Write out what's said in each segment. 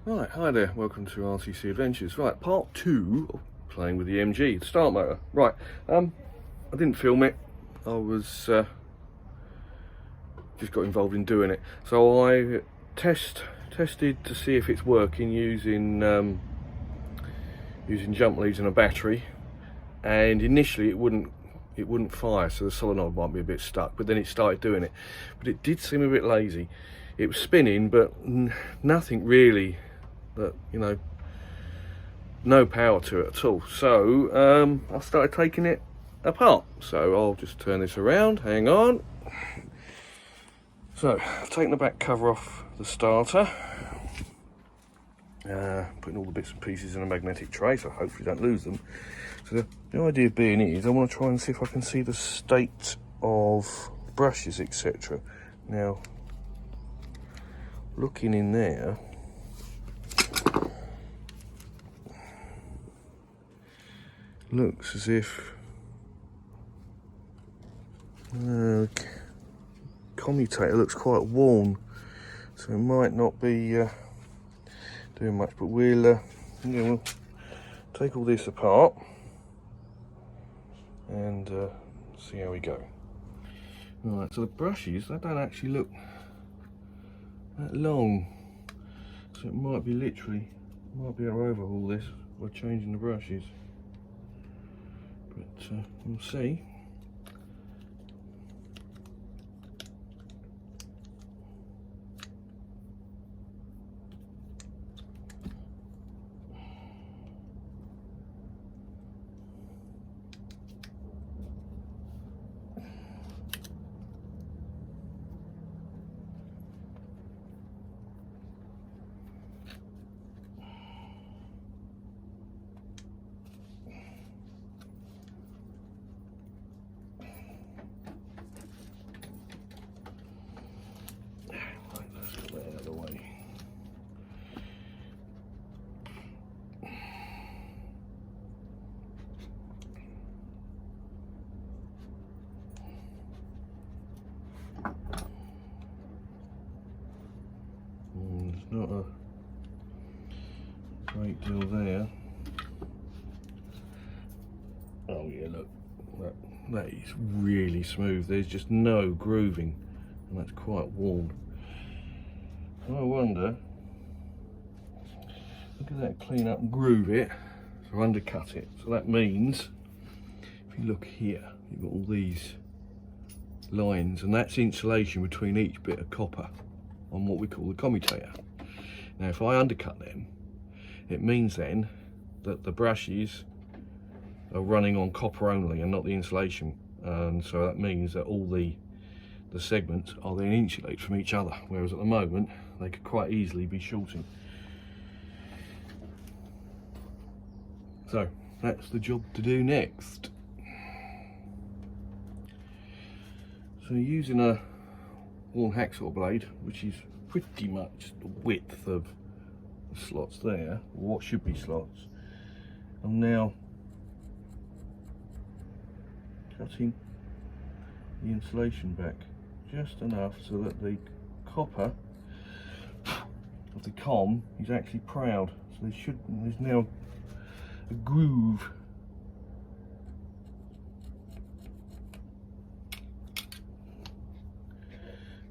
Right, hi there, welcome to RTC Adventures. Right, part 2 of playing with the MG, the start motor. Right, I didn't film it, I was just got involved in doing it. So I tested to see if it's working using jump leads and a battery, and initially it wouldn't fire, so the solenoid might be a bit stuck, but then it started doing it. But it did seem a bit lazy. It was spinning, but nothing really that, you know, no power to it at all. So I started taking it apart. So I'll just turn this around, hang on. So I've taken the back cover off the starter, putting all the bits and pieces in a magnetic tray, so hopefully don't lose them. So the idea being is I want to try and see if I can see the state of brushes, etc. Now, looking in there, looks as if commutator looks quite worn, so it might not be doing much, but we'll take all this apart and see how we go. Right, so the brushes, they don't actually look that long, so it might be able to overhaul this by changing the brushes, but we'll see. There's not a great deal there. Oh yeah, look, that is really smooth. There's just no grooving, and that's quite worn. So I wonder, look at that, clean up and groove it, so undercut it. So that means, if you look here, you've got all these lines, and that's insulation between each bit of copper on what we call the commutator. Now if I undercut them, it means then that the brushes are running on copper only and not the insulation, and so that means that all the segments are then insulated from each other, whereas at the moment they could quite easily be shorting. So that's the job to do next. So using a worn hacksaw blade, which is pretty much the width of the slots there, or what should be slots, I'm now cutting the insulation back just enough so that the copper of the com is actually proud. So there's now a groove.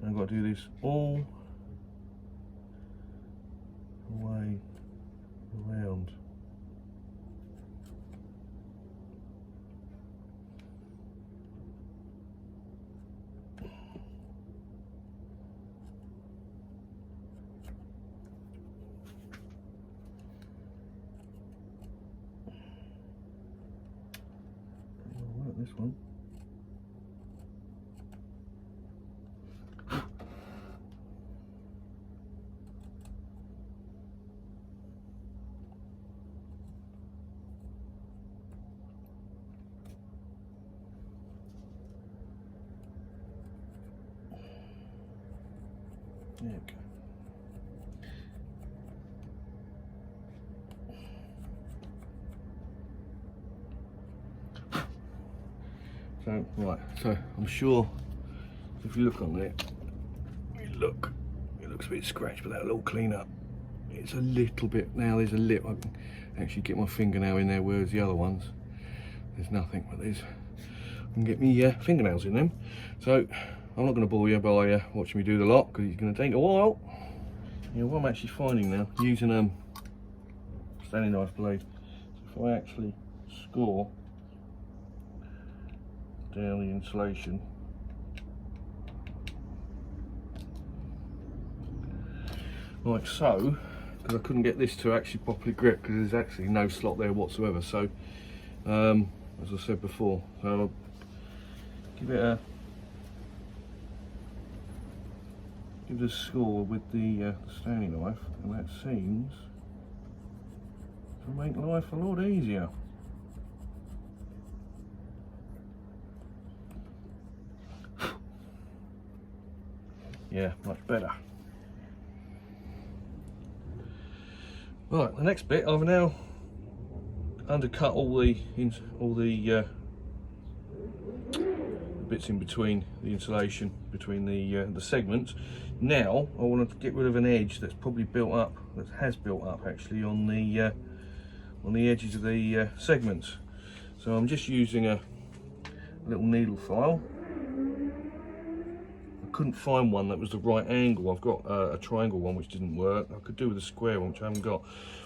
I've got to do this all the way around. I'll work this one. There we go. So, right, so I'm sure if you look on it, it looks a bit scratched, but that'll all clean up it's a little bit, now there's a little, I can actually get my fingernail in there, whereas the other ones, there's nothing, but there's, I can get me fingernails in them. So I'm not going to bore you by watching me do the lot, because it's going to take a while. You know, what I'm actually finding now, using Stanley knife blade, so if I actually score down the insulation, like so, because I couldn't get this to actually properly grip because there's actually no slot there whatsoever. So as I said before, so I'll give it a score with the Stanley knife, and that seems to make life a lot easier. Yeah, much better. Right, the next bit, I've now undercut all the bits in between the insulation, between the segments. Now I want to get rid of an edge that's probably built up, that has built up actually on the edges of the segments. So I'm just using a little needle file. I couldn't find one that was the right angle. I've got a triangle one which didn't work. I could do with a square one, which I haven't got.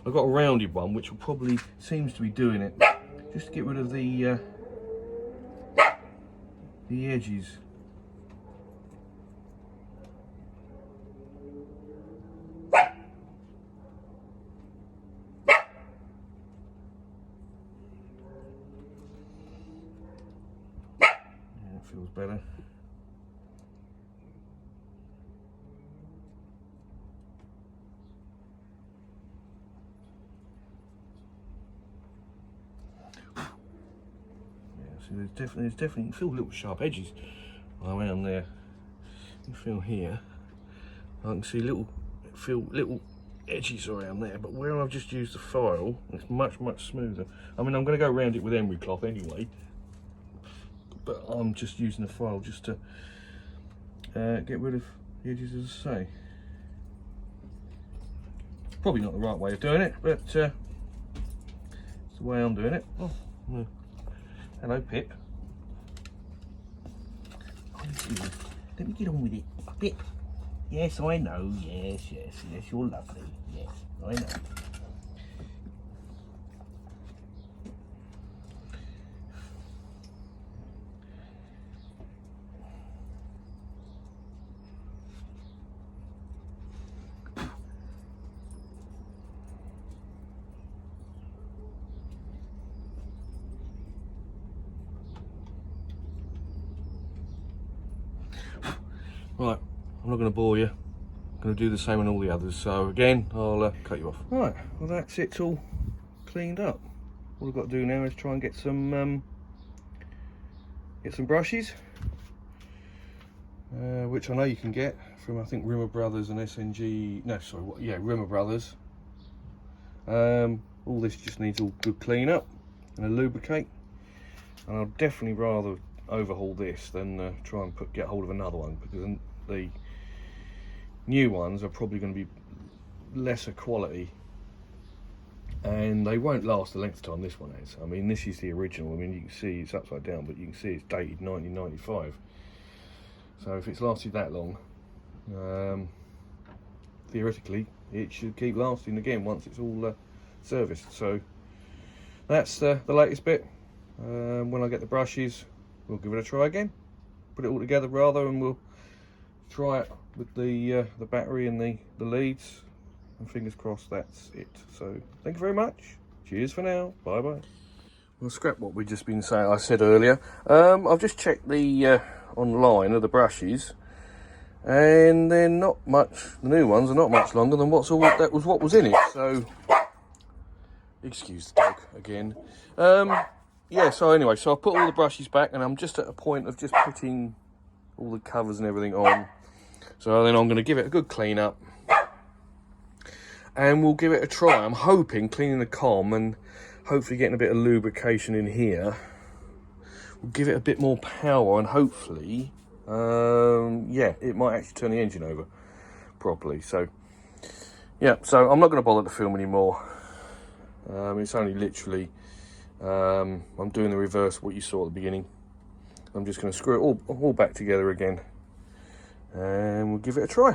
I've got a rounded one which will probably seems to be doing it, just to get rid of the edges. Yeah, it feels better. So there's definitely, you feel little sharp edges around there. You feel here, I can see little edges around there, but where I've just used the file, it's much smoother. I mean, I'm going to go around it with emery cloth anyway, but I'm just using the file just to get rid of the edges, as I say. Probably not the right way of doing it, but it's the way I'm doing it. Oh, no. Hello, Pip. Let me get on with it. Pip. Yes, I know. Yes, you're lovely. Yes, I know. Right, I'm not going to bore you. I'm going to do the same on all the others. So again, I'll cut you off. Right, well that's it, all cleaned up. All I've got to do now is try and get some brushes, which I know you can get from, I think, Rimmer Brothers and SNG. No, sorry, what? Yeah, Rimmer Brothers. All this just needs a good clean up and a lubricate, and I'd definitely rather overhaul this than try and get hold of another one, because the new ones are probably going to be lesser quality and they won't last the length of time this one is. I mean, this is the original. I mean, you can see it's upside down, but you can see it's dated 1995. So if it's lasted that long, theoretically it should keep lasting again once it's all serviced. So that's the latest bit. When I get the brushes, we'll give it a try again, put it all together rather, and we'll try it with the battery and the leads, and fingers crossed that's it. So thank you very much. Cheers for now. Bye bye. Well, scrap what we've just been saying. I said earlier, I've just checked the online of the brushes, and they're not much. The new ones are not much longer than what was in it. So excuse the dog again. Yeah, so anyway, so I've put all the brushes back, and I'm just at a point of just putting all the covers and everything on. So then I'm going to give it a good clean up, and we'll give it a try. I'm hoping cleaning the com and hopefully getting a bit of lubrication in here will give it a bit more power, and hopefully, yeah, it might actually turn the engine over properly. So Yeah, so I'm not going to bother to film anymore. It's only literally, I'm doing the reverse of what you saw at the beginning. I'm just going to screw it all back together again, and we'll give it a try.